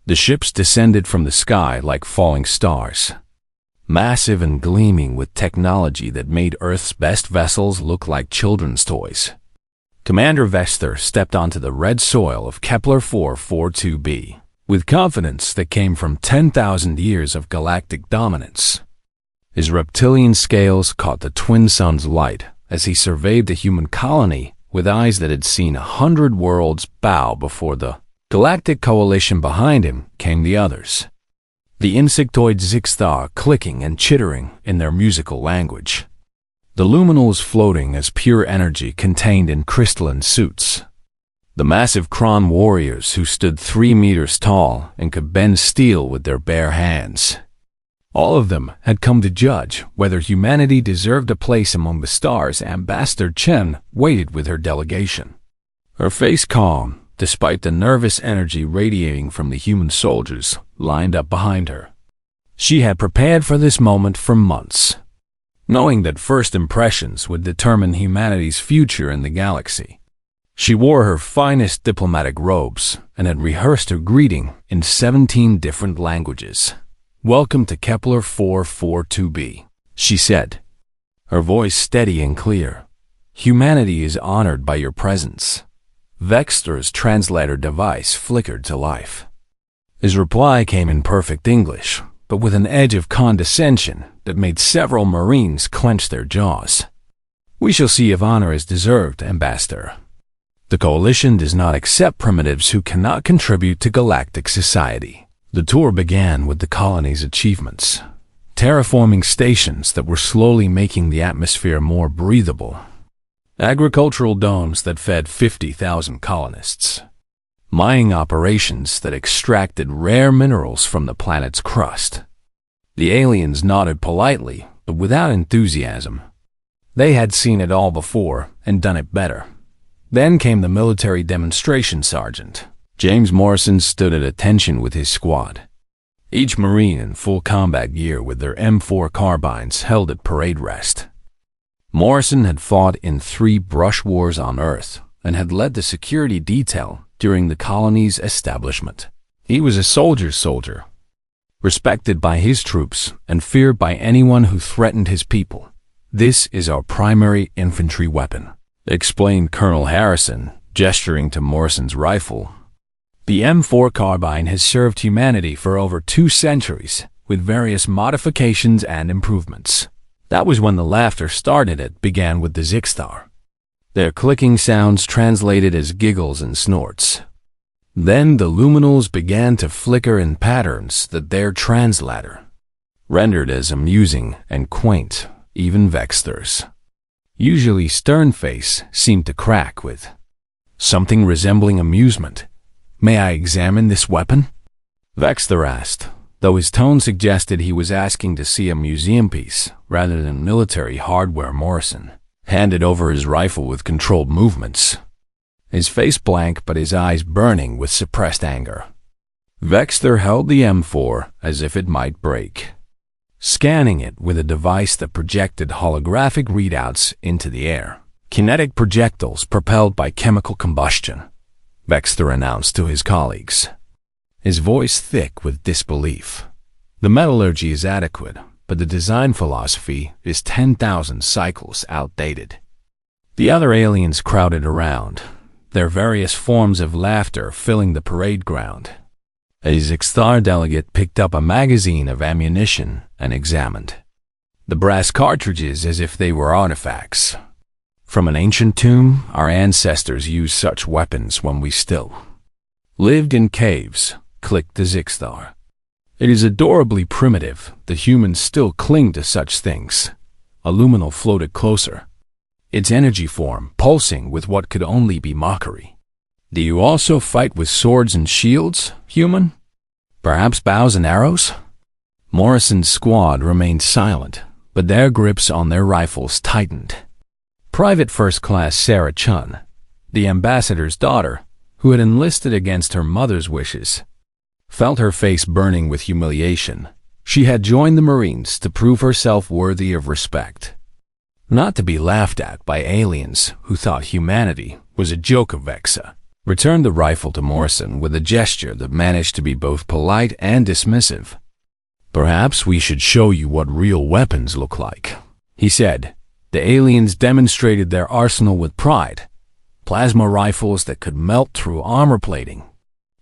The ships descended from the sky like falling stars, massive and gleaming with technology that made Earth's best vessels look like children's toys. Commander Vexter stepped onto the red soil of Kepler 442b with confidence that came from 10,000 years of galactic dominance. His reptilian scales caught the twin sun's light as he surveyed the human colony with eyes that had seen 100 worlds bow before the galactic coalition. Behind him came the others, the insectoid Zixstar clicking and chittering in their musical language, the luminals floating as pure energy contained in crystalline suits, the massive Kron warriors who stood 3 meters tall and could bend steel with their bare hands. All of them had come to judge whether humanity deserved a place among the stars. Ambassador Chen waited with her delegation, her face calm despite the nervous energy radiating from the human soldiers lined up behind her. She had prepared for this moment for months, knowing that first impressions would determine humanity's future in the galaxy. She wore her finest diplomatic robes and had rehearsed her greeting in 17 different languages. "Welcome to Kepler 442b, she said, her voice steady and clear. "Humanity is honored by your presence." Vexter's translator device flickered to life. His reply came in perfect English, but with an edge of condescension that made several Marines clench their jaws. "We shall see if honor is deserved, Ambassador. The Coalition does not accept primitives who cannot contribute to galactic society." The tour began with the colony's achievements, terraforming stations that were slowly making the atmosphere more breathable, agricultural domes that fed 50,000 colonists, mining operations that extracted rare minerals from the planet's crust. The aliens nodded politely, but without enthusiasm. They had seen it all before and done it better. Then came the military demonstration sergeant. James Morrison stood at attention with his squad, each Marine in full combat gear with their M4 carbines held at parade rest. Morrison had fought in 3 brush wars on Earth and had led the security detail during the colony's establishment. He was a soldier's soldier, respected by his troops and feared by anyone who threatened his people. "This is our primary infantry weapon," explained Colonel Harrison, gesturing to Morrison's rifle. "The M4 carbine has served humanity for over 2 centuries, with various modifications and improvements." That was when the laughter started. It began with the Zixstar, their clicking sounds translated as giggles and snorts. Then the luminals began to flicker in patterns that their translator rendered as amusing and quaint. Even Vexter's usually stern face seemed to crack with something resembling amusement. "May I examine this weapon?" Vexter asked, though his tone suggested he was asking to see a museum piece rather than military hardware. Morrison handed over his rifle with controlled movements, his face blank but his eyes burning with suppressed anger. Vexter held the M4 as if it might break, scanning it with a device that projected holographic readouts into the air. "Kinetic projectiles propelled by chemical combustion," Vexter announced to his colleagues, his voice thick with disbelief. "The metallurgy is adequate, but the design philosophy is 10,000 cycles outdated." The other aliens crowded around, their various forms of laughter filling the parade ground. A Zixstar delegate picked up a magazine of ammunition and examined the brass cartridges as if they were artifacts. "From an ancient tomb, our ancestors used such weapons when we still lived in caves," clicked the Zixstar. "It is adorably primitive. The humans still cling to such things." A luminal floated closer, its energy form pulsing with what could only be mockery. "Do you also fight with swords and shields, human? Perhaps bows and arrows?" Morrison's squad remained silent, but their grips on their rifles tightened. Private First Class Sarah Chun, the ambassador's daughter, who had enlisted against her mother's wishes, felt her face burning with humiliation. She had joined the Marines to prove herself worthy of respect, not to be laughed at by aliens who thought humanity was a joke of Vexa. returned the rifle to Morrison with a gesture that managed to be both polite and dismissive. "Perhaps we should show you what real weapons look like," he said. The aliens demonstrated their arsenal with pride. Plasma rifles that could melt through armor plating.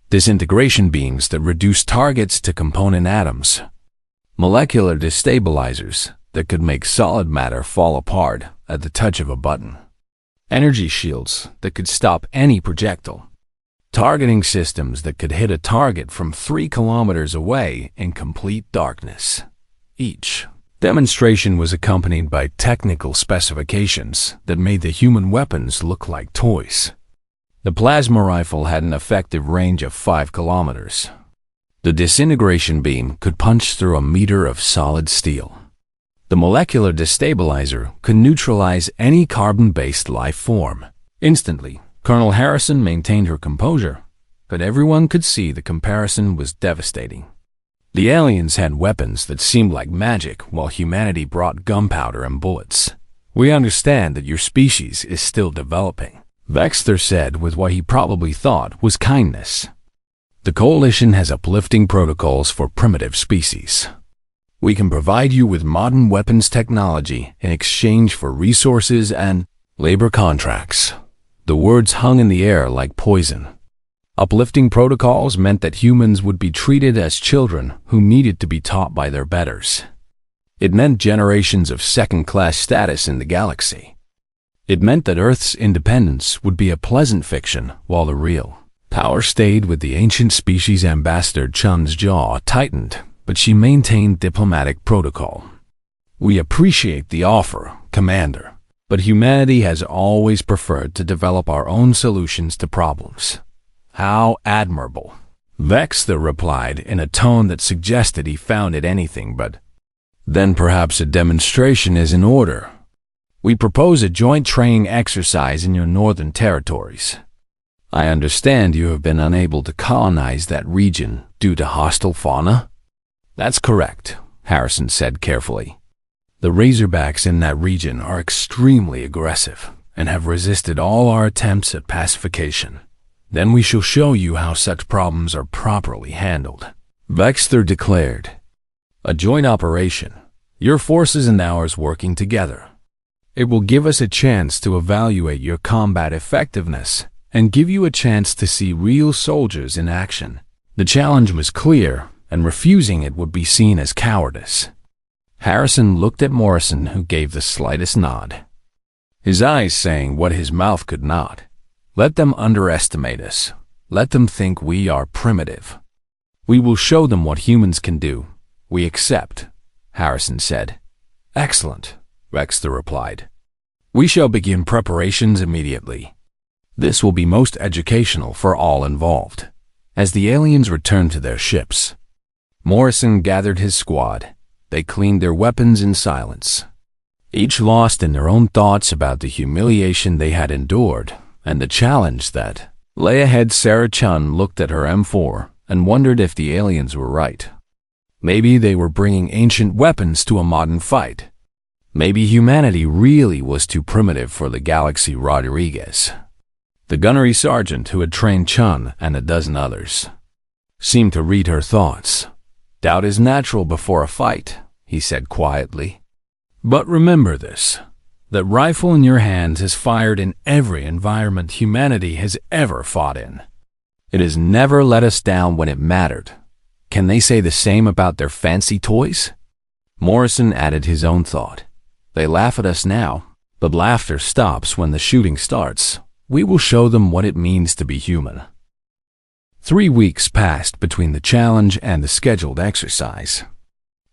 Disintegration beams that reduced targets to component atoms. Molecular destabilizers that could make solid matter fall apart at the touch of a button. Energy shields that could stop any projectile. Targeting systems that could hit a target from 3 kilometers away in complete darkness. Each demonstration was accompanied by technical specifications that made the human weapons look like toys. The plasma rifle had an effective range of 5 kilometers. The disintegration beam could punch through a meter of solid steel. The molecular destabilizer could neutralize any carbon-based life form. Instantly, Colonel Harrison maintained her composure, but everyone could see the comparison was devastating. The aliens had weapons that seemed like magic, while humanity brought gunpowder and bullets. "We understand that your species is still developing," Vexter said with what he probably thought was kindness. "The Coalition has uplifting protocols for primitive species. We can provide you with modern weapons technology in exchange for resources and labor contracts." The words hung in the air like poison. Uplifting protocols meant that humans would be treated as children who needed to be taught by their betters. It meant generations of second-class status in the galaxy. It meant that Earth's independence would be a pleasant fiction, while the real power stayed with the ancient species. Ambassador Chun's jaw tightened, but she maintained diplomatic protocol. "We appreciate the offer, Commander, but humanity has always preferred to develop our own solutions to problems." "How admirable," Vexter replied in a tone that suggested he found it anything but. "Then perhaps a demonstration is in order. We propose a joint training exercise in your northern territories. I understand you have been unable to colonize that region due to hostile fauna?" "That's correct," Harrison said carefully. "The Razorbacks in that region are extremely aggressive and have resisted all our attempts at pacification. Then we shall show you how such problems are properly handled," Vexter declared. "A joint operation, your forces and ours working together. It will give us a chance to evaluate your combat effectiveness and give you a chance to see real soldiers in action." The challenge was clear, and refusing it would be seen as cowardice. Harrison looked at Morrison, who gave the slightest nod, his eyes saying what his mouth could not. "Let them underestimate us. Let them think we are primitive. We will show them what humans can do. We accept," Harrison said. "Excellent," Vexter replied. "We shall begin preparations immediately. This will be most educational for all involved." As the aliens returned to their ships, Morrison gathered his squad. They cleaned their weapons in silence, each lost in their own thoughts about the humiliation they had endured and the challenge that lay ahead. Sarah Chun looked at her M4 and wondered if the aliens were right. Maybe they were bringing ancient weapons to a modern fight. Maybe humanity really was too primitive for the galaxy. Rodriguez, the gunnery sergeant who had trained Chun and a dozen others, seemed to read her thoughts. "Doubt is natural before a fight," he said quietly. "But remember this. That rifle in your hands has fired in every environment humanity has ever fought in. It has never let us down when it mattered. Can they say the same about their fancy toys?" Morrison added his own thought. "They laugh at us now, but laughter stops when the shooting starts. We will show them what it means to be human." 3 weeks passed between the challenge and the scheduled exercise.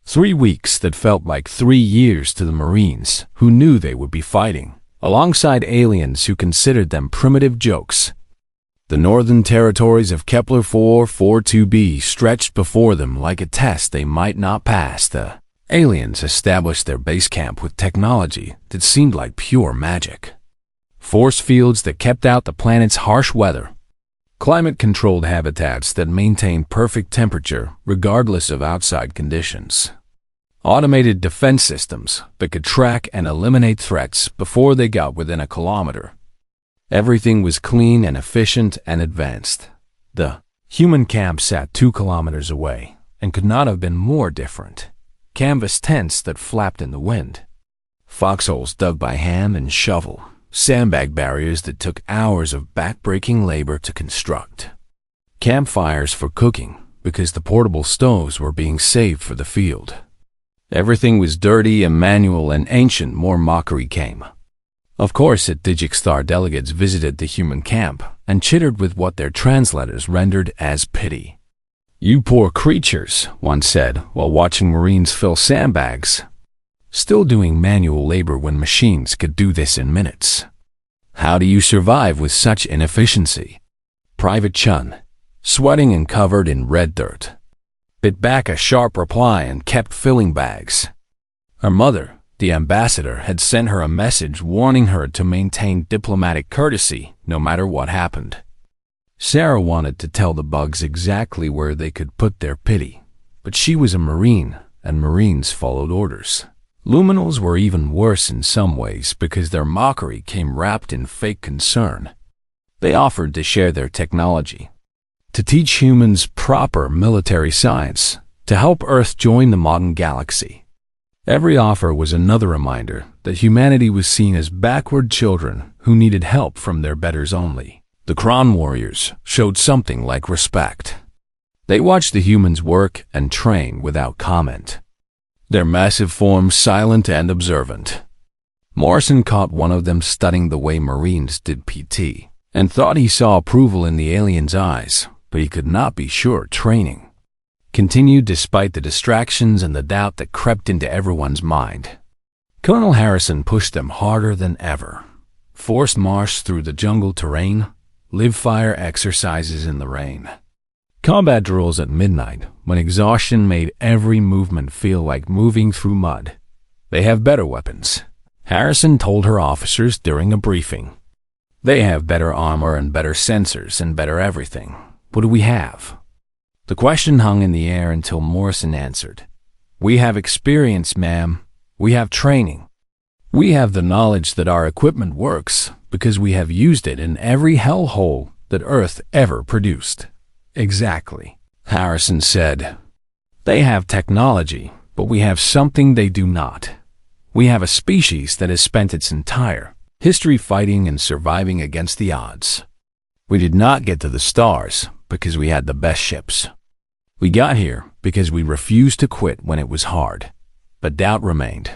3 weeks that felt like 3 years to the Marines, who knew they would be fighting alongside aliens who considered them primitive jokes. The northern territories of Kepler 442b stretched before them like a test they might not pass. The aliens established their base camp with technology that seemed like pure magic. Force fields that kept out the planet's harsh weather. Climate-controlled habitats that maintained perfect temperature regardless of outside conditions. Automated defense systems that could track and eliminate threats before they got within a kilometer. Everything was clean and efficient and advanced. The human camp sat 2 kilometers away and could not have been more different. Canvas tents that flapped in the wind, foxholes dug by hand and shovel, sandbag barriers that took hours of back-breaking labor to construct, campfires for cooking because the portable stoves were being saved for the field. Everything was dirty and manual and ancient. More mockery came. Of course, at Digixstar, delegates visited the human camp and chittered with what their translators rendered as pity. "You poor creatures," one said while watching Marines fill sandbags. Still doing manual labor when machines could do this in minutes. "How do you survive with such inefficiency?" Private Chun, sweating and covered in red dirt, bit back a sharp reply and kept filling bags. Her mother, the ambassador, had sent her a message warning her to maintain diplomatic courtesy no matter what happened. Sarah wanted to tell the bugs exactly where they could put their pity, but she was a Marine, and Marines followed orders. Luminals were even worse in some ways because their mockery came wrapped in fake concern. They offered to share their technology, to teach humans proper military science, to help Earth join the modern galaxy. Every offer was another reminder that humanity was seen as backward children who needed help from their betters only. The Kron warriors showed something like respect. They watched the humans work and train without comment, their massive forms silent and observant. Morrison caught one of them studying the way Marines did PT and thought he saw approval in the alien's eyes, but he could not be sure. Training continued despite the distractions and the doubt that crept into everyone's mind. Colonel Harrison pushed them harder than ever. Forced march through the jungle terrain, live fire exercises in the rain, combat drills at midnight when exhaustion made every movement feel like moving through mud. They have better weapons, Harrison told her officers during a briefing. They have better armor and better sensors and better everything. What do we have? The question hung in the air until Morrison answered. We have experience, ma'am. We have training. We have the knowledge that our equipment works because we have used it in every hellhole that Earth ever produced. Exactly, Harrison said. They have technology, but we have something they do not. We have a species that has spent its entire history fighting and surviving against the odds. We did not get to the stars because we had the best ships. We got here because we refused to quit when it was hard, but doubt remained,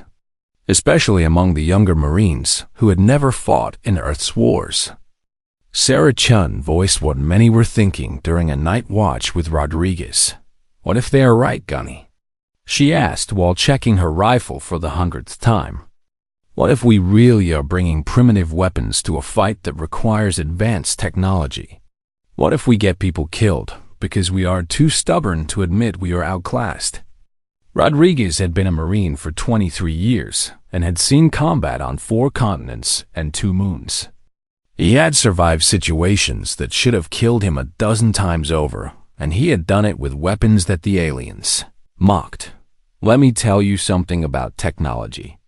especially among the younger Marines who had never fought in Earth's wars. Sarah Chun voiced what many were thinking during a night watch with Rodriguez. What if they are right, Gunny? She asked while checking her rifle for the 100th time. What if we really are bringing primitive weapons to a fight that requires advanced technology? What if we get people killed because we are too stubborn to admit we are outclassed? Rodriguez had been a Marine for 23 years and had seen combat on 4 continents and 2 moons. He had survived situations that should have killed him a dozen times over, and he had done it with weapons that the aliens mocked. Let me tell you something about technology,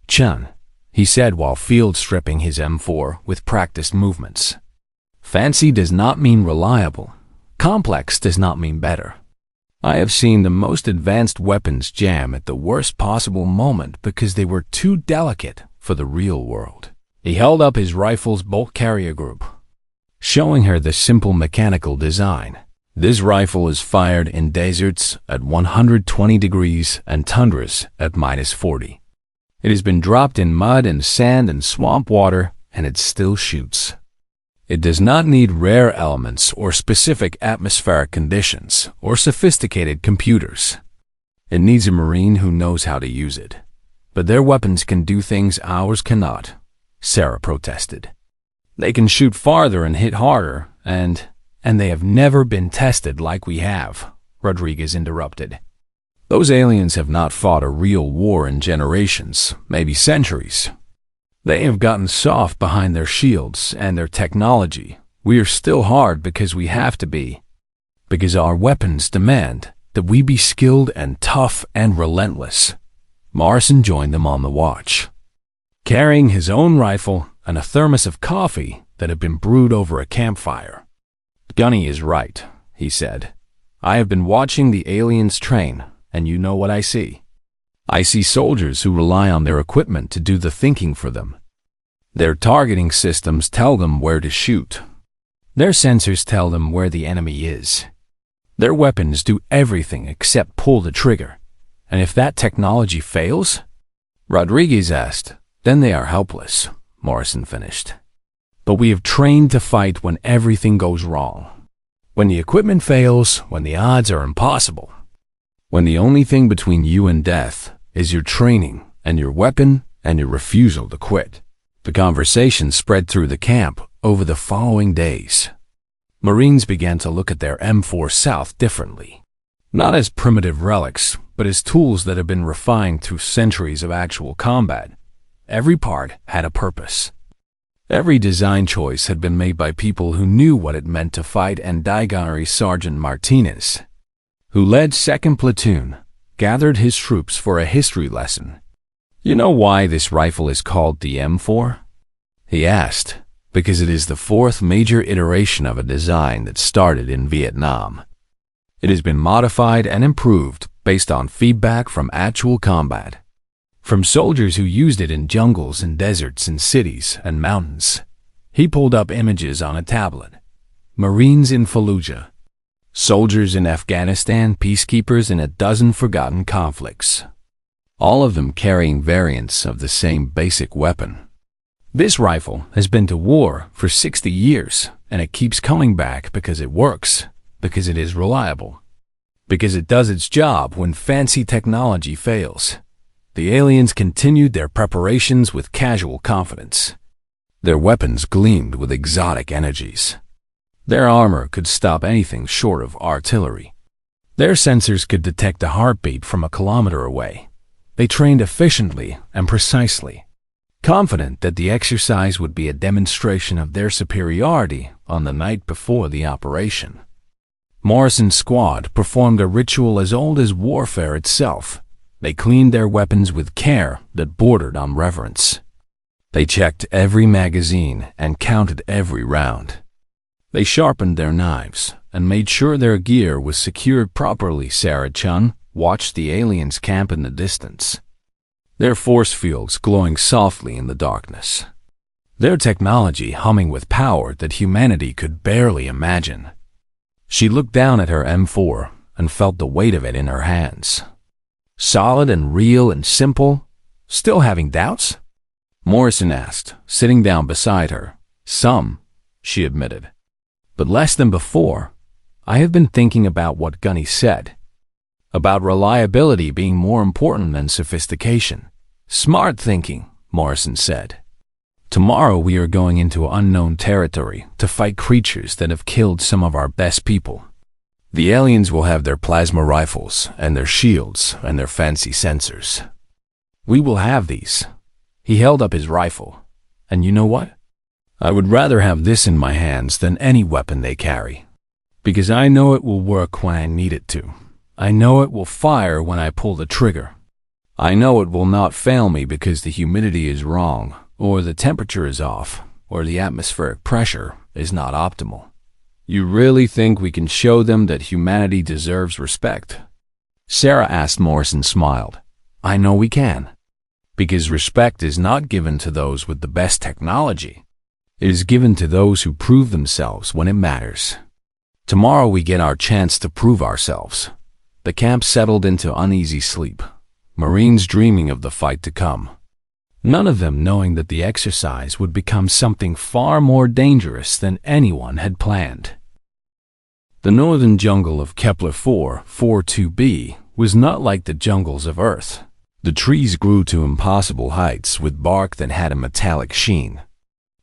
Chun, he said while field stripping his M4 with practiced movements. Fancy does not mean reliable. Complex does not mean better. I have seen the most advanced weapons jam at the worst possible moment because they were too delicate for the real world. He held up his rifle's bolt carrier group, showing her the simple mechanical design. This rifle is fired in deserts at 120 degrees and tundras at -40. It has been dropped in mud and sand and swamp water, and it still shoots. It does not need rare elements or specific atmospheric conditions or sophisticated computers. It needs a Marine who knows how to use it. But their weapons can do things ours cannot, Sarah protested. They can shoot farther and hit harder, and they have never been tested like we have, Rodriguez interrupted. Those aliens have not fought a real war in generations, maybe centuries. They have gotten soft behind their shields and their technology. We are still hard because we have to be. Because our weapons demand that we be skilled and tough and relentless. Morrison joined them on the watch. Carrying his own rifle and a thermos of coffee, that had been brewed over a campfire. "Gunny is right," he said. "I have been watching the aliens train, and you know what I see. I see soldiers who rely on their equipment to do the thinking for them. Their targeting systems tell them where to shoot. Their sensors tell them where the enemy is. Their weapons do everything except pull the trigger. And if that technology fails," Rodriguez asked, "then they are helpless," Morrison finished. "But we have trained to fight when everything goes wrong. When the equipment fails, when the odds are impossible. When the only thing between you and death is your training and your weapon and your refusal to quit." The conversation spread through the camp over the following days. Marines began to look at their M4 South differently. Not as primitive relics, but as tools that have been refined through centuries of actual combat. Every part had a purpose. Every design choice had been made by people who knew what it meant to fight, and Gunnery Sergeant Martinez, who led 2nd Platoon, gathered his troops for a history lesson. "You know why this rifle is called the M4? He asked. "Because it is the 4th major iteration of a design that started in Vietnam. It has been modified and improved based on feedback from actual combat. From soldiers who used it in jungles and deserts and cities and mountains." He pulled up images on a tablet. Marines in Fallujah, soldiers in Afghanistan, peacekeepers in a dozen forgotten conflicts, all of them carrying variants of the same basic weapon. "This rifle has been to war for 60 years, and it keeps coming back because it works, because it is reliable, because it does its job when fancy technology fails." The aliens continued their preparations with casual confidence. Their weapons gleamed with exotic energies. Their armor could stop anything short of artillery. Their sensors could detect a heartbeat from a kilometer away. They trained efficiently and precisely, confident that the exercise would be a demonstration of their superiority on the night before the operation. Morrison's squad performed a ritual as old as warfare itself. They cleaned their weapons with care that bordered on reverence. They checked every magazine and counted every round. They sharpened their knives and made sure their gear was secured properly. Sarah Chun watched the aliens camp in the distance, their force fields glowing softly in the darkness, their technology humming with power that humanity could barely imagine. She looked down at her M4 and felt the weight of it in her hands. Solid and real and simple. "Still having doubts?" Morrison asked, sitting down beside her. "Some," she admitted. "But less than before. I have been thinking about what Gunny said, about reliability being more important than sophistication." "Smart thinking," Morrison said. "Tomorrow we are going into unknown territory to fight creatures that have killed some of our best people. The aliens will have their plasma rifles and their shields and their fancy sensors. We will have these." He held up his rifle. "And you know what? I would rather have this in my hands than any weapon they carry. Because I know it will work when I need it to. I know it will fire when I pull the trigger. I know it will not fail me because the humidity is wrong, or the temperature is off, or the atmospheric pressure is not optimal. You really think we can show them that humanity deserves respect?" Sarah asked. Morrison smiled. "I know we can. Because respect is not given to those with the best technology. It is given to those who prove themselves when it matters. Tomorrow we get our chance to prove ourselves." The camp settled into uneasy sleep, Marines dreaming of the fight to come, none of them knowing that the exercise would become something far more dangerous than anyone had planned. The northern jungle of Kepler 442b was not like the jungles of Earth. The trees grew to impossible heights with bark that had a metallic sheen.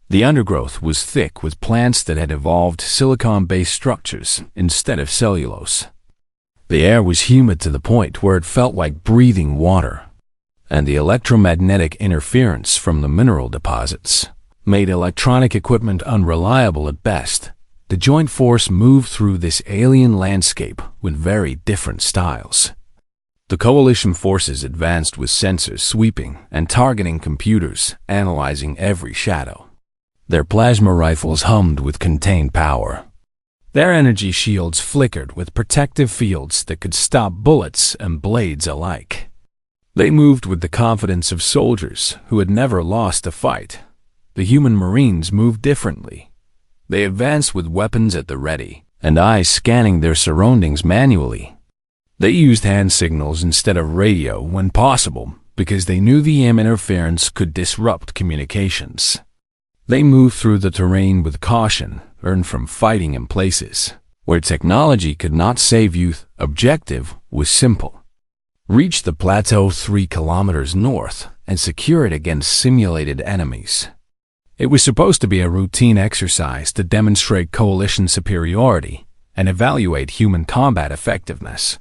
The undergrowth was thick with plants that had evolved silicon-based structures instead of cellulose. The air was humid to the point where it felt like breathing water, and the electromagnetic interference from the mineral deposits made electronic equipment unreliable at best. The Joint Force moved through this alien landscape with very different styles. The coalition forces advanced with sensors sweeping and targeting computers, analyzing every shadow. Their plasma rifles hummed with contained power. Their energy shields flickered with protective fields that could stop bullets and blades alike. They moved with the confidence of soldiers who had never lost a fight. The human Marines moved differently. They advanced with weapons at the ready, and eyes scanning their surroundings manually. They used hand signals instead of radio when possible because they knew the EM interference could disrupt communications. They moved through the terrain with caution earned from fighting in places where technology could not save you. Objective was simple. Reach the plateau 3 kilometers north and secure it against simulated enemies. It was supposed to be a routine exercise to demonstrate coalition superiority and evaluate human combat effectiveness.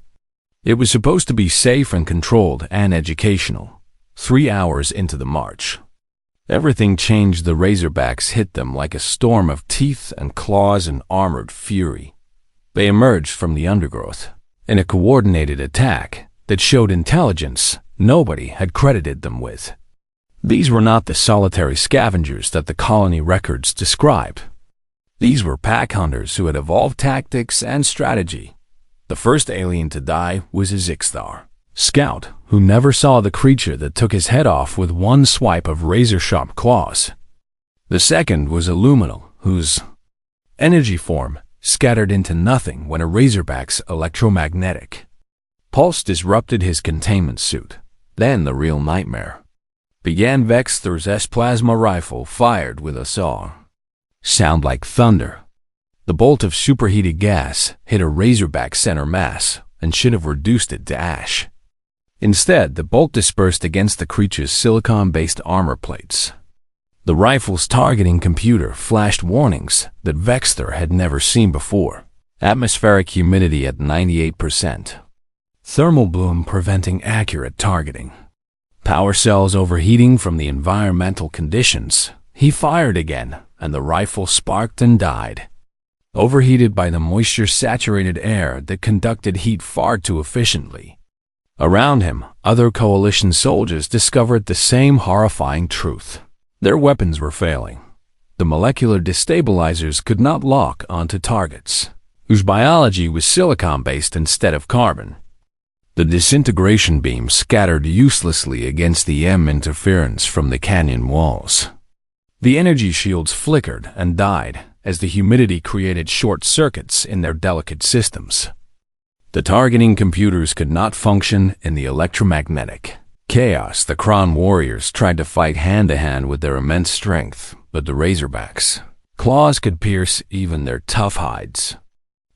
It was supposed to be safe and controlled and educational. 3 hours into the march, everything changed. The Razorbacks hit them like a storm of teeth and claws and armored fury. They emerged from the undergrowth in a coordinated attack that showed intelligence nobody had credited them with. These were not the solitary scavengers that the colony records described. These were pack hunters who had evolved tactics and strategy. The first alien to die was a Zixthar scout who never saw the creature that took his head off with one swipe of razor-sharp claws. The second was a Luminal whose energy form scattered into nothing when a Razorback's electromagnetic pulse disrupted his containment suit. Then the real nightmare began. Vexthor's S-plasma rifle fired with a sound like thunder. The bolt of superheated gas hit a Razorback center mass and should have reduced it to ash. Instead, the bolt dispersed against the creature's silicon-based armor plates. The rifle's targeting computer flashed warnings that Vexthor had never seen before. Atmospheric humidity at 98%. Thermal bloom preventing accurate targeting. Power cells overheating from the environmental conditions. He fired again, and the rifle sparked and died. Overheated by the moisture-saturated air that conducted heat far too efficiently. Around him, other coalition soldiers discovered the same horrifying truth. Their weapons were failing. The molecular destabilizers could not lock onto targets, whose biology was silicon-based instead of carbon. The disintegration beam scattered uselessly against the EM interference from the canyon walls. The energy shields flickered and died as the humidity created short circuits in their delicate systems. The targeting computers could not function in the electromagnetic chaos. The Kron warriors tried to fight hand-to-hand with their immense strength, but the Razorbacks' claws could pierce even their tough hides.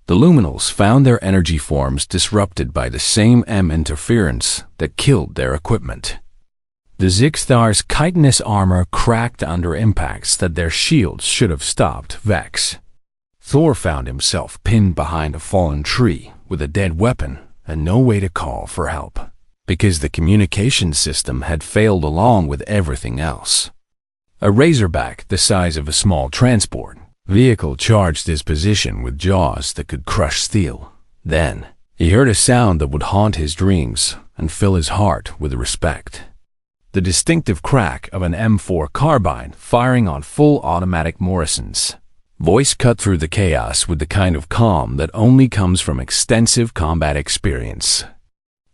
The Luminals found their energy forms disrupted by the same EM interference that killed their equipment. The Zixthar's chitinous armor cracked under impacts that their shields should have stopped. Vex Thor found himself pinned behind a fallen tree with a dead weapon and no way to call for help, because the communication system had failed along with everything else. A Razorback the size of a small transport vehicle charged his position with jaws that could crush steel. Then he heard a sound that would haunt his dreams and fill his heart with respect. The distinctive crack of an M4 carbine firing on full automatic Morrisons. Voice cut through the chaos with the kind of calm that only comes from extensive combat experience.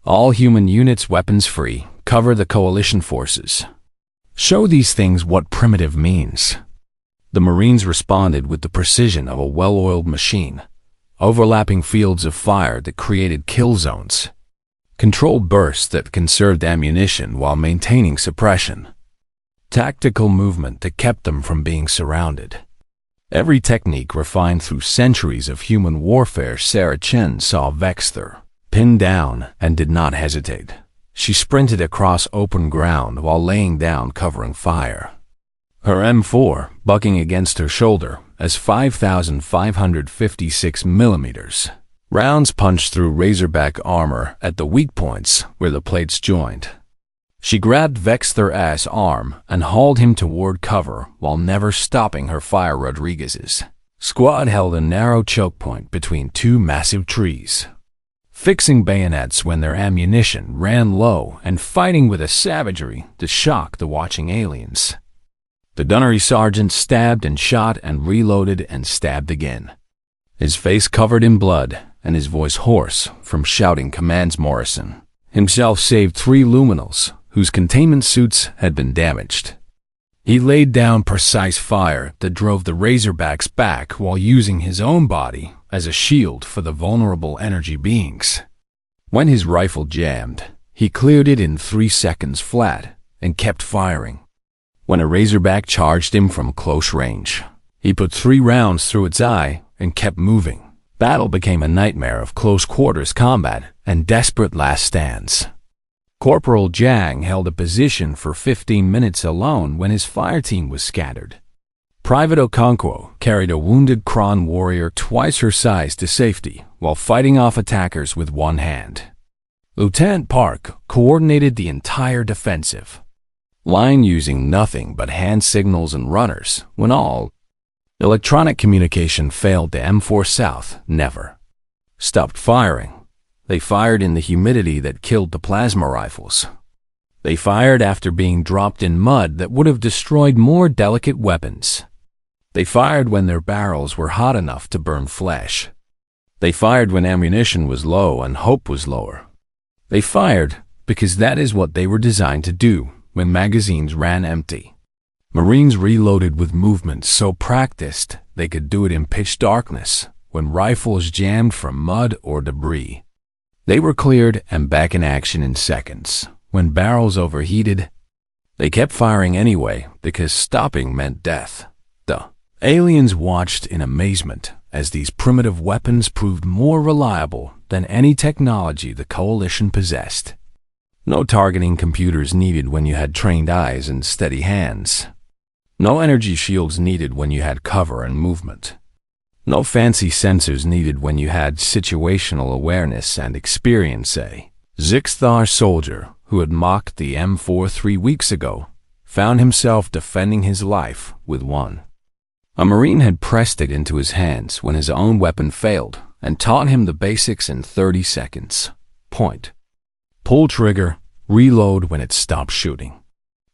All human units weapons free. Cover the coalition forces. Show these things what primitive means. The Marines responded with the precision of a well-oiled machine. Overlapping fields of fire that created kill zones. Controlled bursts that conserved ammunition while maintaining suppression. Tactical movement that kept them from being surrounded. Every technique refined through centuries of human warfare. Sarah Chen saw Vexthor pinned down and did not hesitate. She sprinted across open ground while laying down covering fire. Her M4 bucking against her shoulder as 5,556 millimeters. Rounds punched through Razorback armor at the weak points where the plates joined. She grabbed Vexthor's arm and hauled him toward cover while never stopping her fire. Rodriguez's squad held a narrow choke point between two massive trees, fixing bayonets when their ammunition ran low and fighting with a savagery to shock the watching aliens. The dunnery sergeant stabbed and shot and reloaded and stabbed again. His face covered in blood and his voice hoarse from shouting commands. Morrison himself saved 3 luminals whose containment suits had been damaged. He laid down precise fire that drove the Razorbacks back while using his own body as a shield for the vulnerable energy beings. When his rifle jammed, he cleared it in 3 seconds flat and kept firing. When a Razorback charged him from close range, he put 3 rounds through its eye and kept moving. Battle became a nightmare of close-quarters combat and desperate last stands. Corporal Jang held a position for 15 minutes alone when his fire team was scattered. Private Okonkwo carried a wounded Kron warrior twice her size to safety while fighting off attackers with one hand. Lieutenant Park coordinated the entire defensive line using nothing but hand signals and runners when all electronic communication failed. The M4 South never stopped firing. They fired in the humidity that killed the plasma rifles. They fired after being dropped in mud that would have destroyed more delicate weapons. They fired when their barrels were hot enough to burn flesh. They fired when ammunition was low and hope was lower. They fired because that is what they were designed to do when magazines ran empty. Marines reloaded with movements so practiced they could do it in pitch darkness when rifles jammed from mud or debris. They were cleared and back in action in seconds. When barrels overheated, they kept firing anyway because stopping meant death. The aliens watched in amazement as these primitive weapons proved more reliable than any technology the Coalition possessed. No targeting computers needed when you had trained eyes and steady hands. No energy shields needed when you had cover and movement. No fancy sensors needed when you had situational awareness and experience. A Zixthar soldier who had mocked the M4 3 weeks ago found himself defending his life with one. A Marine had pressed it into his hands when his own weapon failed and taught him the basics in 30 seconds. Point. Pull trigger, reload when it stopped shooting.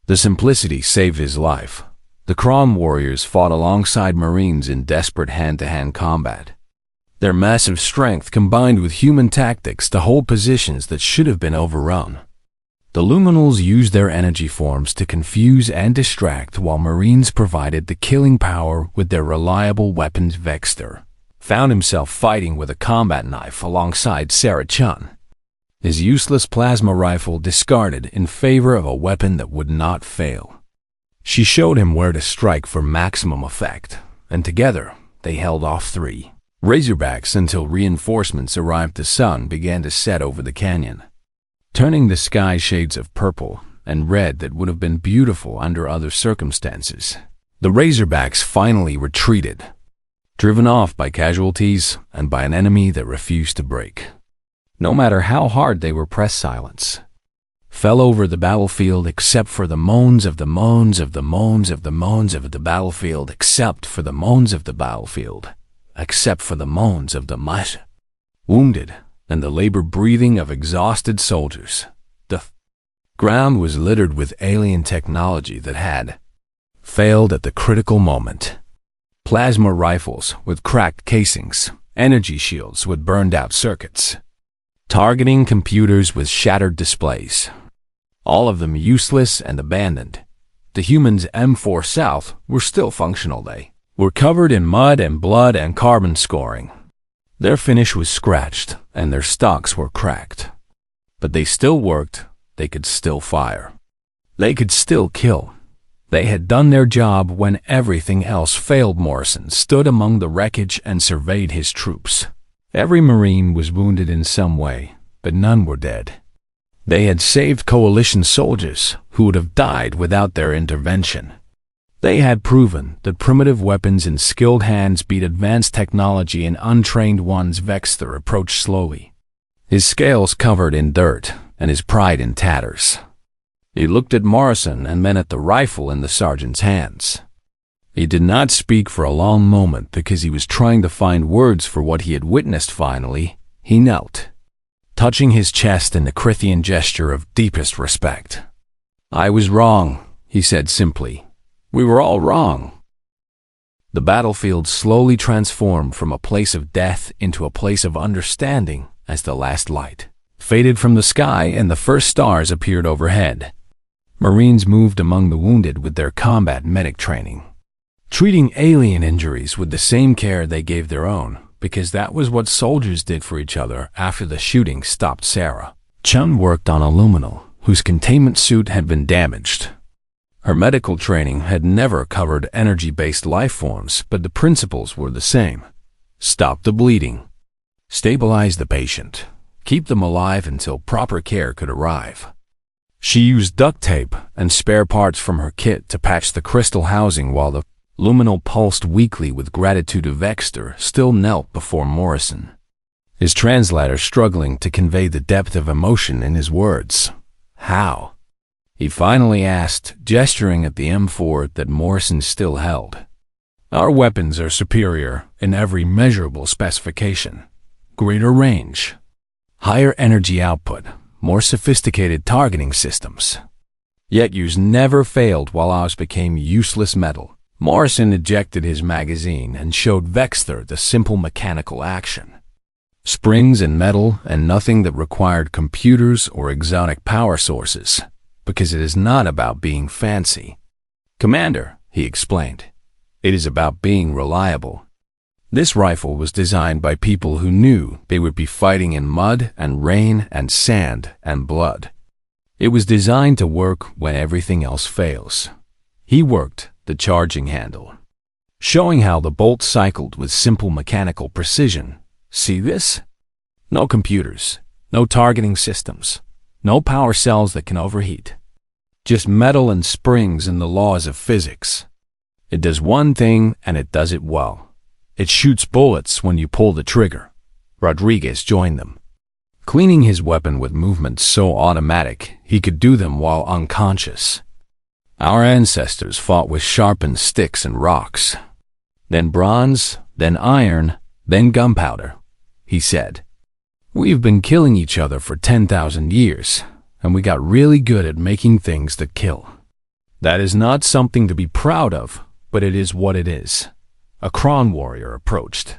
The simplicity saved his life. The Kron warriors fought alongside Marines in desperate hand-to-hand combat. Their massive strength combined with human tactics to hold positions that should have been overrun. The Luminals used their energy forms to confuse and distract while Marines provided the killing power with their reliable weapons. Vexter found himself fighting with a combat knife alongside Sarah Chun, his useless plasma rifle discarded in favor of a weapon that would not fail. She showed him where to strike for maximum effect, and together they held off 3 Razorbacks until reinforcements arrived. The sun began to set over the canyon, turning the sky shades of purple and red that would have been beautiful under other circumstances. The Razorbacks finally retreated, driven off by casualties and by an enemy that refused to break. No matter how hard they were pressed, silence fell over the battlefield except for the moans of the moans of the moans of the moans of the battlefield, except for the moans of the battlefield, except for the moans of the wounded and the labored breathing of exhausted soldiers. The ground was littered with alien technology that had failed at the critical moment. Plasma rifles with cracked casings, energy shields with burned-out circuits, targeting computers with shattered displays, all of them useless and abandoned. The humans' M4 South were still functional. They were covered in mud and blood and carbon scoring. Their finish was scratched and their stocks were cracked. But they still worked. They could still fire. They could still kill. They had done their job when everything else failed. Morrison stood among the wreckage and surveyed his troops. Every Marine was wounded in some way, but none were dead. They had saved Coalition soldiers who would have died without their intervention. They had proven that primitive weapons in skilled hands beat advanced technology in untrained ones. Vexter approached slowly, his scales covered in dirt and his pride in tatters. He looked at Morrison and then at the rifle in the sergeant's hands. He did not speak for a long moment because he was trying to find words for what he had witnessed. Finally, he knelt, touching his chest in the Crithian gesture of deepest respect. "I was wrong," he said simply. We were all wrong. The battlefield slowly transformed from a place of death into a place of understanding as the last light faded from the sky and the first stars appeared overhead. Marines moved among the wounded with their combat medic training, treating alien injuries with the same care they gave their own, because that was what soldiers did for each other after the shooting stopped. Sarah Chun worked on a luminal whose containment suit had been damaged. Her medical training had never covered energy-based life forms, but the principles were the same. Stop the bleeding. Stabilize the patient. Keep them alive until proper care could arrive. She used duct tape and spare parts from her kit to patch the crystal housing while the luminal pulsed weakly with gratitude. Vexter still knelt before Morrison, his translator struggling to convey the depth of emotion in his words. How? He finally asked, gesturing at the M4 that Morrison still held. Our weapons are superior in every measurable specification. Greater range, higher energy output, more sophisticated targeting systems. Yet yours never failed while ours became useless metal. Morrison ejected his magazine and showed Vexter the simple mechanical action. Springs and metal and nothing that required computers or exotic power sources, because it is not about being fancy. Commander, he explained, it is about being reliable. This rifle was designed by people who knew they would be fighting in mud and rain and sand and blood. It was designed to work when everything else fails. He worked the charging handle, showing how the bolt cycled with simple mechanical precision. See this? No computers, no targeting systems, no power cells that can overheat. Just metal and springs and the laws of physics. It does one thing and it does it well. It shoots bullets when you pull the trigger. Rodriguez joined them, cleaning his weapon with movements so automatic he could do them while unconscious. Our ancestors fought with sharpened sticks and rocks, then bronze, then iron, then gunpowder, he said. We've been killing each other for 10,000 years, and we got really good at making things that kill. That is not something to be proud of, but it is what it is. A Kron warrior approached,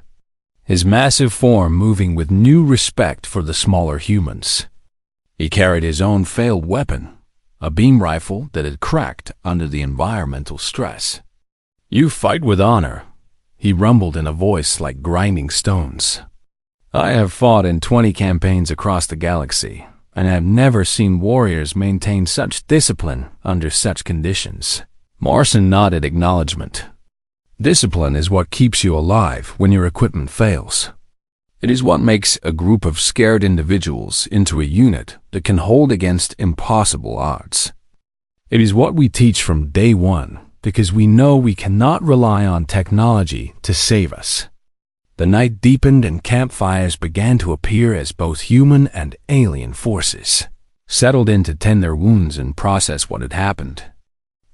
his massive form moving with new respect for the smaller humans. He carried his own failed weapon, a beam rifle that had cracked under the environmental stress. You fight with honor, he rumbled in a voice like grinding stones. I have fought in 20 campaigns across the galaxy, and have never seen warriors maintain such discipline under such conditions. Morrison nodded acknowledgement. Discipline is what keeps you alive when your equipment fails. It is what makes a group of scared individuals into a unit that can hold against impossible odds. It is what we teach from day one, because we know we cannot rely on technology to save us. The night deepened and campfires began to appear as both human and alien forces settled in to tend their wounds and process what had happened.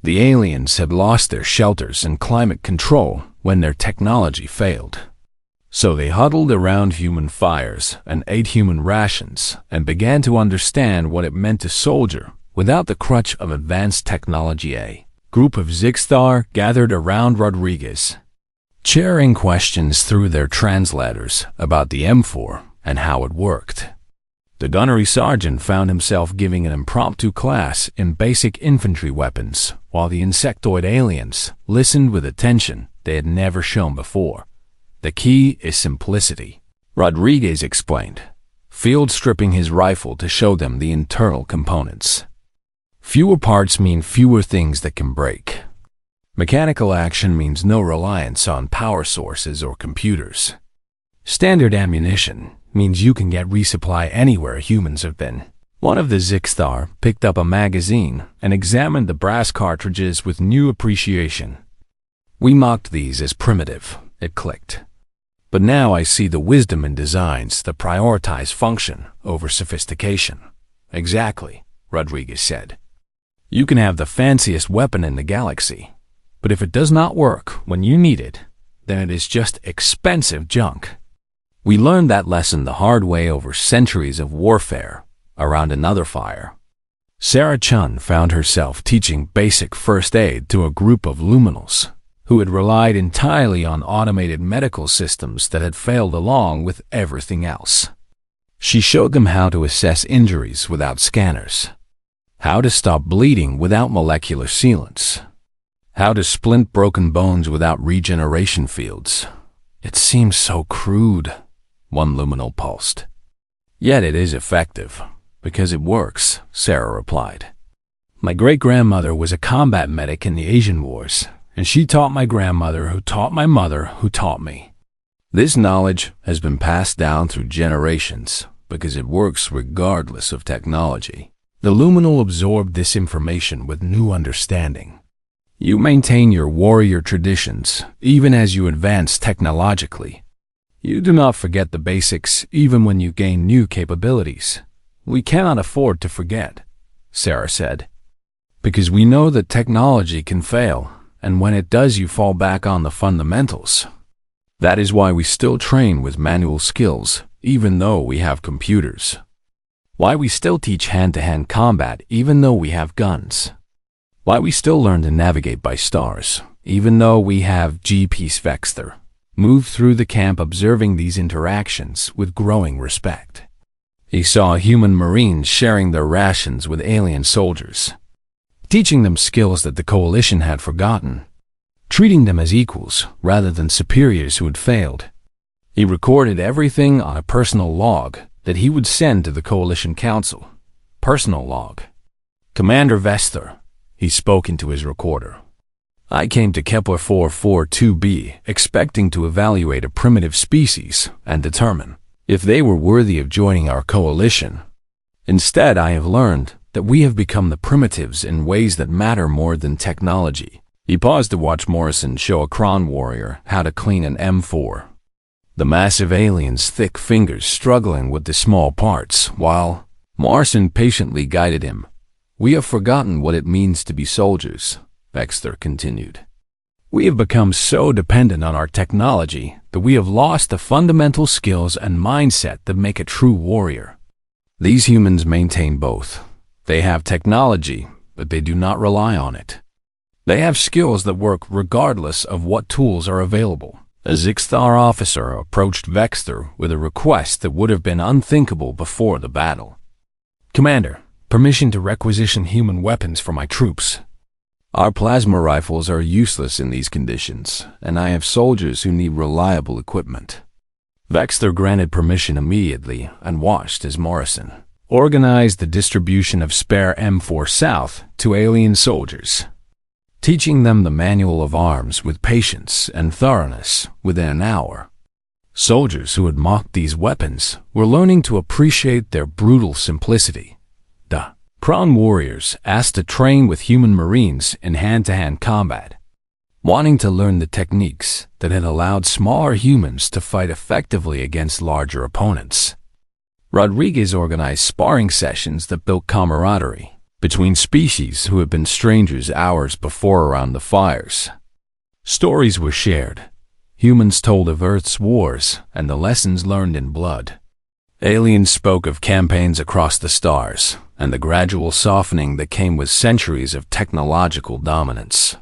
The aliens had lost their shelters and climate control when their technology failed. So they huddled around human fires and ate human rations and began to understand what it meant to soldier without the crutch of advanced technology. A group of Zixthar gathered around Rodriguez, sharing questions through their translators about the M4 and how it worked. The gunnery sergeant found himself giving an impromptu class in basic infantry weapons, while the insectoid aliens listened with attention they had never shown before. The key is simplicity, Rodriguez explained, field stripping his rifle to show them the internal components. Fewer parts mean fewer things that can break. Mechanical action means no reliance on power sources or computers. Standard ammunition means you can get resupply anywhere humans have been. One of the Zixthar picked up a magazine and examined the brass cartridges with new appreciation. We mocked these as primitive, it clicked. But now I see the wisdom in designs that prioritize function over sophistication. Exactly, Rodriguez said. You can have the fanciest weapon in the galaxy, but if it does not work when you need it, then it is just expensive junk. We learned that lesson the hard way over centuries of warfare around another fire. Sarah Chun found herself teaching basic first aid to a group of luminals who had relied entirely on automated medical systems that had failed along with everything else. She showed them how to assess injuries without scanners, how to stop bleeding without molecular sealants, how to splint broken bones without regeneration fields. "It seems so crude," one luminal pulsed. "Yet it is effective, because it works," Sarah replied. "My great-grandmother was a combat medic in the Asian Wars, and she taught my grandmother who taught my mother who taught me. This knowledge has been passed down through generations because it works regardless of technology." The luminal absorbed this information with new understanding. You maintain your warrior traditions even as you advance technologically. You do not forget the basics even when you gain new capabilities. "We cannot afford to forget," Sarah said, "because we know that technology can fail, and when it does you fall back on the fundamentals. That is why we still train with manual skills even though we have computers. Why we still teach hand-to-hand combat even though we have guns. Why we still learn to navigate by stars even though we have GPS Vexter." Moved through the camp observing these interactions with growing respect. He saw human Marines sharing their rations with alien soldiers, teaching them skills that the Coalition had forgotten, treating them as equals rather than superiors who had failed. He recorded everything on a personal log that he would send to the Coalition Council. Personal log. "Commander Vester," he spoke into his recorder. "I came to Kepler 442b expecting to evaluate a primitive species and determine if they were worthy of joining our coalition. Instead, I have learned that we have become the primitives in ways that matter more than technology." He paused to watch Morrison show a Kron warrior how to clean an M4. The massive alien's thick fingers struggling with the small parts, while Morrison patiently guided him. "We have forgotten what it means to be soldiers," Vexter continued. "We have become so dependent on our technology that we have lost the fundamental skills and mindset that make a true warrior. These humans maintain both. They have technology, but they do not rely on it. They have skills that work regardless of what tools are available." A Zixthar officer approached Vexter with a request that would have been unthinkable before the battle. "Commander, permission to requisition human weapons for my troops. Our plasma rifles are useless in these conditions, and I have soldiers who need reliable equipment." Vexter granted permission immediately and watched as Morrison organized the distribution of spare M4 South to alien soldiers, teaching them the manual of arms with patience and thoroughness within an hour. Soldiers who had mocked these weapons were learning to appreciate their brutal simplicity. The Kron warriors asked to train with human Marines in hand-to-hand combat, wanting to learn the techniques that had allowed smaller humans to fight effectively against larger opponents. Rodriguez organized sparring sessions that built camaraderie between species who had been strangers hours before around the fires. Stories were shared. Humans told of Earth's wars and the lessons learned in blood. Aliens spoke of campaigns across the stars and the gradual softening that came with centuries of technological dominance.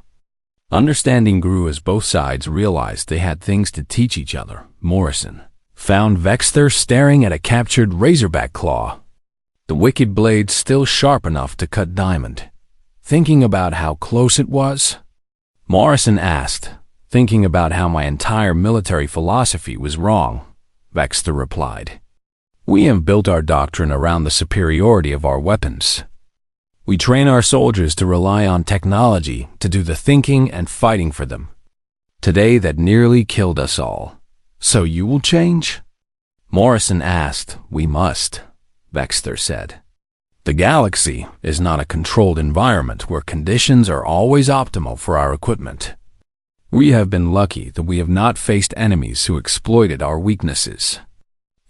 Understanding grew as both sides realized they had things to teach each other. Morrison found Vexter staring at a captured razorback claw, the wicked blade still sharp enough to cut diamond. "Thinking about how close it was?" Morrison asked. "Thinking about how my entire military philosophy was wrong," Vexter replied. "We have built our doctrine around the superiority of our weapons. We train our soldiers to rely on technology to do the thinking and fighting for them. Today that nearly killed us all. So you will change?" Morrison asked. "We must," Vexter said. "The galaxy is not a controlled environment where conditions are always optimal for our equipment. We have been lucky that we have not faced enemies who exploited our weaknesses.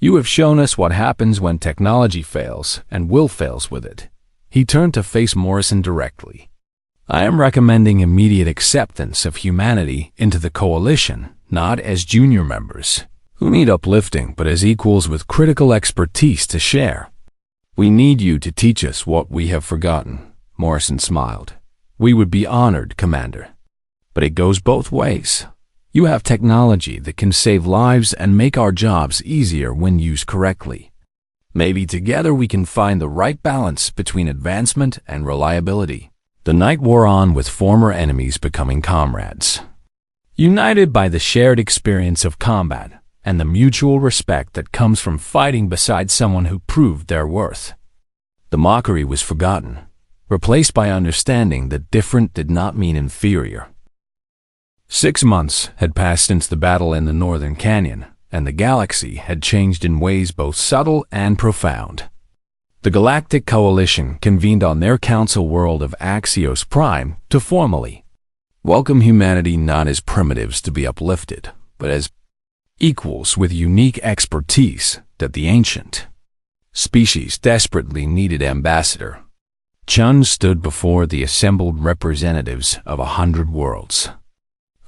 You have shown us what happens when technology fails and will fails with it." He turned to face Morrison directly. "I am recommending immediate acceptance of humanity into the coalition, not as junior members who need uplifting, but as equals with critical expertise to share. We need you to teach us what we have forgotten, Morrison smiled. We would be honored, Commander. But it goes both ways. You have technology that can save lives and make our jobs easier when used correctly. Maybe together we can find the right balance between advancement and reliability. The night wore on with former enemies becoming comrades. United by the shared experience of combat and the mutual respect that comes from fighting beside someone who proved their worth. The mockery was forgotten, replaced by understanding that different did not mean inferior. 6 months had passed since the battle in the Northern Canyon, and the galaxy had changed in ways both subtle and profound. The Galactic Coalition convened on their council world of Axios Prime to formally welcome humanity not as primitives to be uplifted, but as equals with unique expertise that the ancient species desperately needed. Ambassador Chun stood before the assembled representatives of 100 worlds.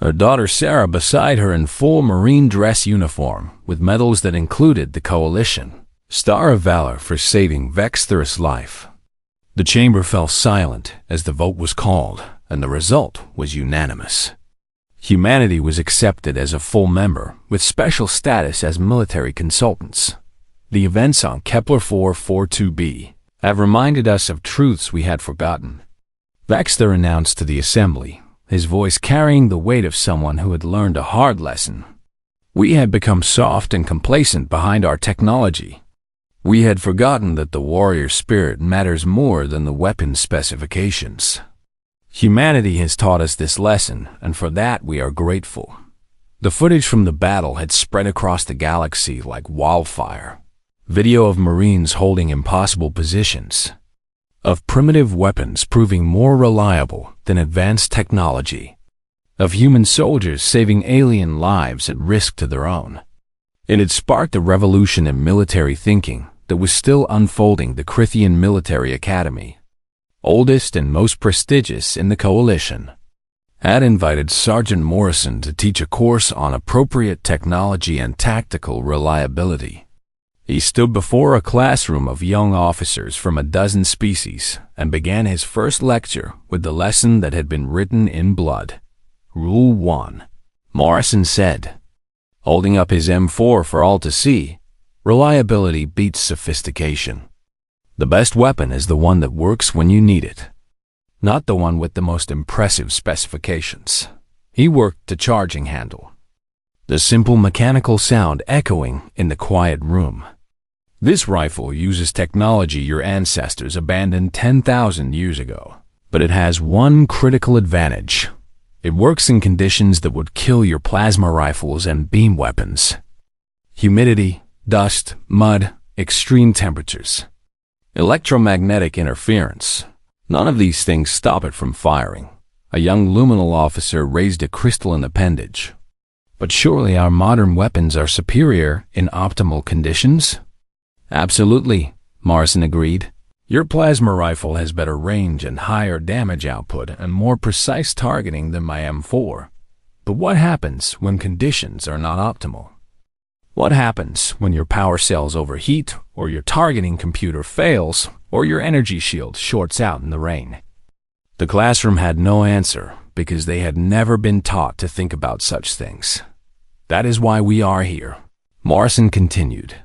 Her daughter Sarah beside her in full marine dress uniform with medals that included the Coalition Star of Valor for saving Vexthor's life. The chamber fell silent as the vote was called, and the result was unanimous. Humanity was accepted as a full member with special status as military consultants. The events on Kepler 442b have reminded us of truths we had forgotten. Vexthor announced to the assembly, his voice carrying the weight of someone who had learned a hard lesson. We had become soft and complacent behind our technology. We had forgotten that the warrior spirit matters more than the weapon specifications. Humanity has taught us this lesson, and for that we are grateful. The footage from the battle had spread across the galaxy like wildfire. Video of Marines holding impossible positions, of primitive weapons proving more reliable than advanced technology, of human soldiers saving alien lives at risk to their own. It had sparked a revolution in military thinking that was still unfolding. The Crithian Military Academy, oldest and most prestigious in the Coalition, had invited Sergeant Morrison to teach a course on appropriate technology and tactical reliability. He stood before a classroom of young officers from a dozen species and began his first lecture with the lesson that had been written in blood. Rule 1. Morrison said, holding up his M4 for all to see, reliability beats sophistication. The best weapon is the one that works when you need it, not the one with the most impressive specifications. He worked the charging handle, the simple mechanical sound echoing in the quiet room. This rifle uses technology your ancestors abandoned 10,000 years ago, but it has one critical advantage. It works in conditions that would kill your plasma rifles and beam weapons. Humidity, dust, mud, extreme temperatures, electromagnetic interference. None of these things stop it from firing. A young luminal officer raised a crystalline appendage. But surely our modern weapons are superior in optimal conditions? Absolutely, Morrison agreed. Your plasma rifle has better range and higher damage output and more precise targeting than my M4. But what happens when conditions are not optimal? What happens when your power cells overheat, or your targeting computer fails, or your energy shield shorts out in the rain? The classroom had no answer because they had never been taught to think about such things. That is why we are here, Morrison continued.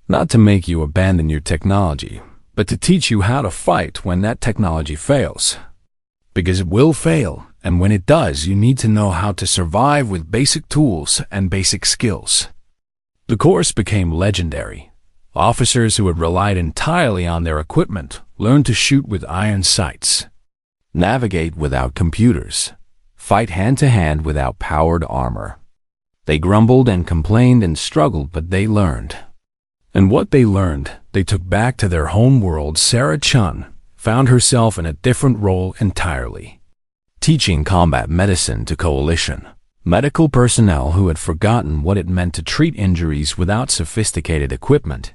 Not to make you abandon your technology, but to teach you how to fight when that technology fails. Because it will fail, and when it does, you need to know how to survive with basic tools and basic skills. The course became legendary. Officers who had relied entirely on their equipment learned to shoot with iron sights, navigate without computers, fight hand-to-hand without powered armor. They grumbled and complained and struggled, but they learned. And what they learned, they took back to their home world. Sarah Chun found herself in a different role entirely, teaching combat medicine to Coalition medical personnel who had forgotten what it meant to treat injuries without sophisticated equipment.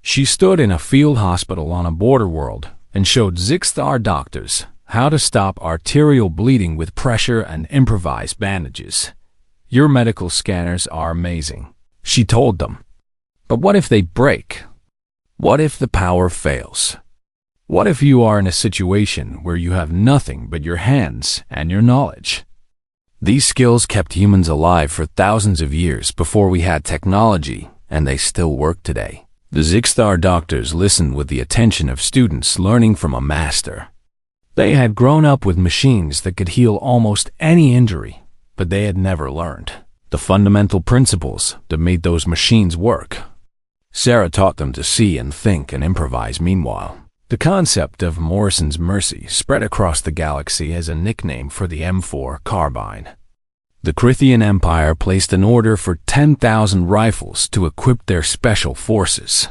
She stood in a field hospital on a border world and showed Zixthar doctors how to stop arterial bleeding with pressure and improvised bandages. Your medical scanners are amazing, she told them. But what if they break? What if the power fails? What if you are in a situation where you have nothing but your hands and your knowledge? These skills kept humans alive for thousands of years before we had technology, and they still work today. The Zixtar doctors listened with the attention of students learning from a master. They had grown up with machines that could heal almost any injury, but they had never learned the fundamental principles that made those machines work. Sarah taught them to see and think and improvise meanwhile. The concept of Morrison's Mercy spread across the galaxy as a nickname for the M4 carbine. The Crithian Empire placed an order for 10,000 rifles to equip their special forces,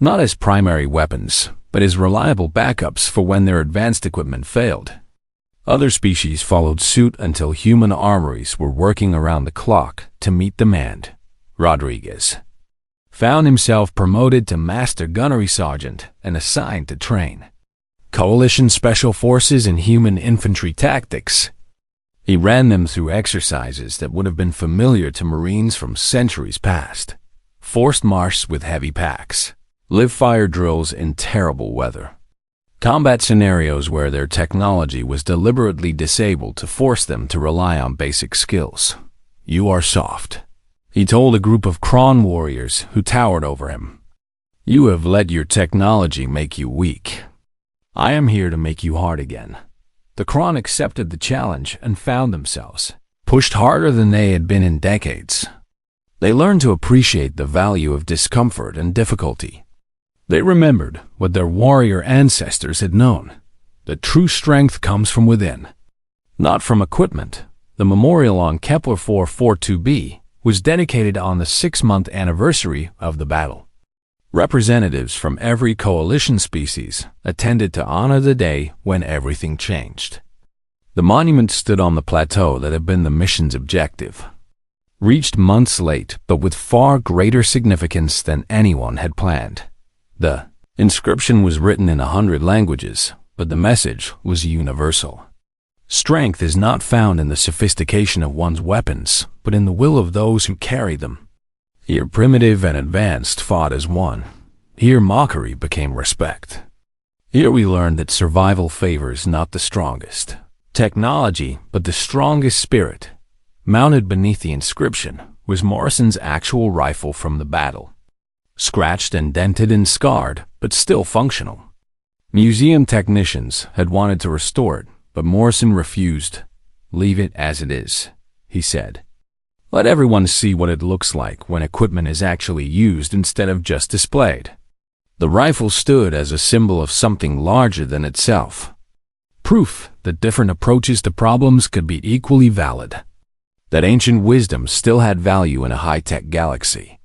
not as primary weapons, but as reliable backups for when their advanced equipment failed. Other species followed suit until human armories were working around the clock to meet demand. Rodriguez found himself promoted to Master Gunnery Sergeant and assigned to train Coalition Special Forces in human infantry tactics. He ran them through exercises that would have been familiar to Marines from centuries past: forced march with heavy packs, live-fire drills in terrible weather, combat scenarios where their technology was deliberately disabled to force them to rely on basic skills. "You are soft," he told a group of Kron warriors who towered over him. "You have let your technology make you weak. I am here to make you hard again." The Kron accepted the challenge and found themselves pushed harder than they had been in decades. They learned to appreciate the value of discomfort and difficulty. They remembered what their warrior ancestors had known, that true strength comes from within, not from equipment. The memorial on Kepler 442b was dedicated on the 6-month anniversary of the battle. Representatives from every coalition species attended to honor the day when everything changed. The monument stood on the plateau that had been the mission's objective. Reached months late, but with far greater significance than anyone had planned. The inscription was written in 100 languages, but the message was universal. Strength is not found in the sophistication of one's weapons, but in the will of those who carry them. Here primitive and advanced fought as one. Here mockery became respect. Here we learned that survival favors not the strongest technology, but the strongest spirit. Mounted beneath the inscription was Morrison's actual rifle from the battle. Scratched and dented and scarred, but still functional. Museum technicians had wanted to restore it, but Morrison refused. "Leave it as it is," he said. "Let everyone see what it looks like when equipment is actually used instead of just displayed." The rifle stood as a symbol of something larger than itself. Proof that different approaches to problems could be equally valid. That ancient wisdom still had value in a high-tech galaxy.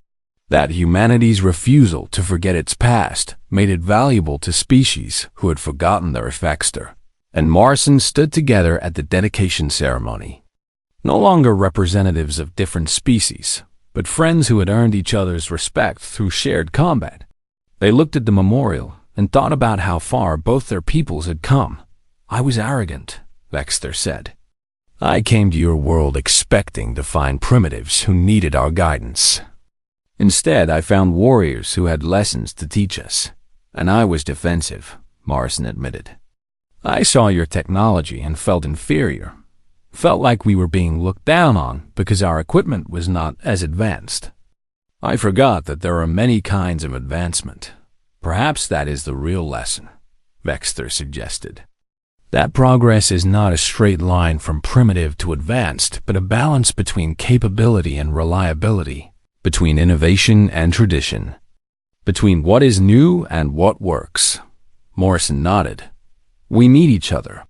That humanity's refusal to forget its past made it valuable to species who had forgotten their effector. And Morrison stood together at the dedication ceremony. No longer representatives of different species, but friends who had earned each other's respect through shared combat. They looked at the memorial and thought about how far both their peoples had come. "I was arrogant," Vexter said. "I came to your world expecting to find primitives who needed our guidance. Instead, I found warriors who had lessons to teach us. And I was defensive," Morrison admitted. "I saw your technology and felt inferior. Felt like we were being looked down on because our equipment was not as advanced. I forgot that there are many kinds of advancement. Perhaps that is the real lesson," Vexter suggested. "That progress is not a straight line from primitive to advanced, but a balance between capability and reliability, between innovation and tradition, between what is new and what works." Morrison nodded. "We meet each other.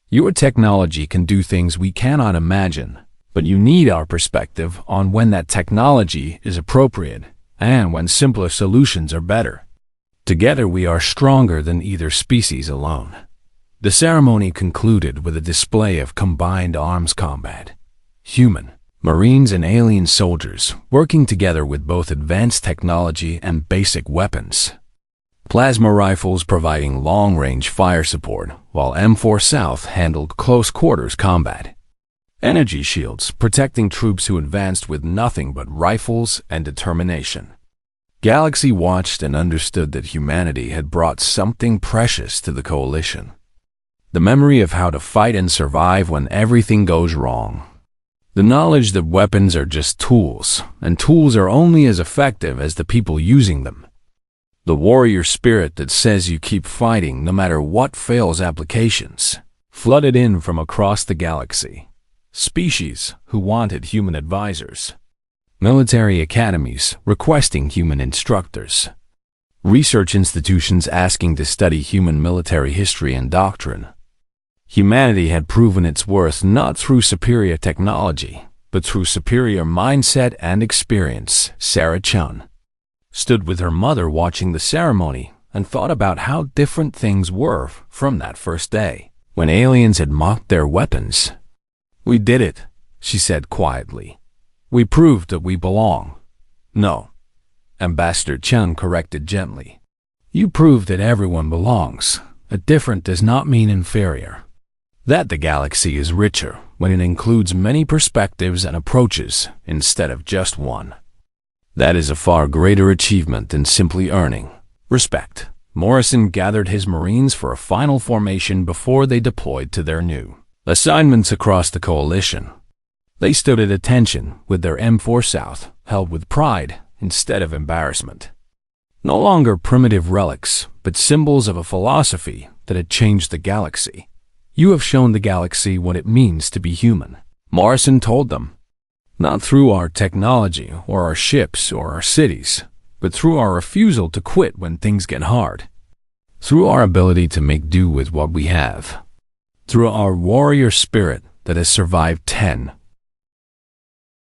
Your technology can do things we cannot imagine, but you need our perspective on when that technology is appropriate and when simpler solutions are better. Together we are stronger than either species alone." The ceremony concluded with a display of combined arms combat. Human, Marines and alien soldiers working together with both advanced technology and basic weapons. Plasma rifles providing long-range fire support, while M4 South handled close-quarters combat. Energy shields protecting troops who advanced with nothing but rifles and determination. Galaxy watched and understood that humanity had brought something precious to the coalition. The memory of how to fight and survive when everything goes wrong. The knowledge that weapons are just tools, and tools are only as effective as the people using them. The warrior spirit that says you keep fighting no matter what fails applications, flooded in from across the galaxy. Species who wanted human advisors. Military academies requesting human instructors. Research institutions asking to study human military history and doctrine. Humanity had proven its worth not through superior technology, but through superior mindset and experience. Sarah Chun stood with her mother watching the ceremony and thought about how different things were from that first day, when aliens had mocked their weapons. "We did it," she said quietly. "We proved that we belong." "No," Ambassador Chen corrected gently. "You proved that everyone belongs. A different does not mean inferior. That the galaxy is richer when it includes many perspectives and approaches instead of just one. That is a far greater achievement than simply earning respect." Morrison gathered his Marines for a final formation before they deployed to their new assignments across the coalition. They stood at attention with their M4 South held with pride instead of embarrassment. No longer primitive relics, but symbols of a philosophy that had changed the galaxy. "You have shown the galaxy what it means to be human," Morrison told them. "Not through our technology or our ships or our cities, but through our refusal to quit when things get hard. Through our ability to make do with what we have. Through our warrior spirit that has survived 10